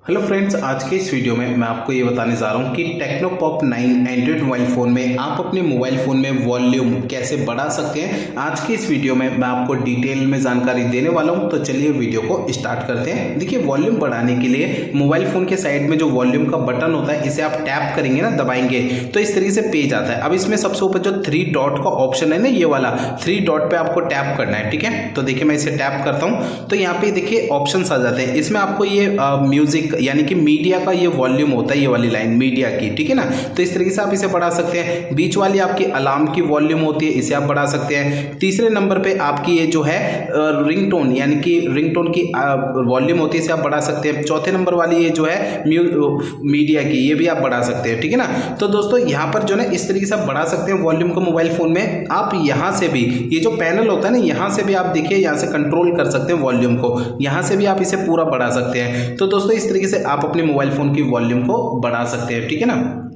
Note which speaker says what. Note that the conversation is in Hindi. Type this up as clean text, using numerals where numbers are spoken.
Speaker 1: हेलो फ्रेंड्स, आज के इस वीडियो में मैं आपको ये बताने जा रहा हूँ कि Tecno Pop 9 Android mobile phone में आप अपने मोबाइल फ़ोन में वॉल्यूम कैसे बढ़ा सकते हैं। आज की इस वीडियो में मैं आपको डिटेल में जानकारी देने वाला हूँ। तो चलिए वीडियो को स्टार्ट करते हैं। देखिए, वॉल्यूम बढ़ाने के लिए मोबाइल फ़ोन के साइड में जो वॉल्यूम का बटन होता है, इसे आप टैप करेंगे ना, दबाएंगे तो इस तरीके से पेज आता है। अब इसमें सबसे ऊपर जो 3 डॉट का ऑप्शन है ना, ये वाला 3 डॉट पे आपको टैप करना है। ठीक है, तो देखिए मैं इसे टैप करता हूँ तो यहाँ पे देखिए ऑप्शन आ जाते हैं। इसमें आपको ये म्यूजिक यानी कि मीडिया का ये वॉल्यूम होता है, ये वाली लाइन मीडिया की, ठीक है ना। तो इस तरीके से आप इसे बढ़ा सकते हैं। बीच वाली आपकी अलार्म की वॉल्यूम होती है, इसे आप बढ़ा सकते हैं। तीसरे नंबर पे आपकी ये जो है रिंगटोन यानी कि रिंगटोन की वॉल्यूम होती है, इसे आप बढ़ा सकते हैं। चौथे नंबर वाली ये जो है मीडिया की, ये भी आप बढ़ा सकते हैं, ठीक है ना। तो दोस्तों यहाँ पर जो है इस तरीके से आप बढ़ा सकते हैं वॉल्यूम को मोबाइल फोन में। आप यहाँ से भी ये जो पैनल होता है ना, यहाँ से भी आप देखिए, यहाँ से कंट्रोल कर सकते हैं वॉल्यूम को, यहाँ से भी आप इसे पूरा बढ़ा सकते हैं। तो दोस्तों इस तरीके से आप अपने मोबाइल फोन की वॉल्यूम को बढ़ा सकते हैं, ठीक है ना।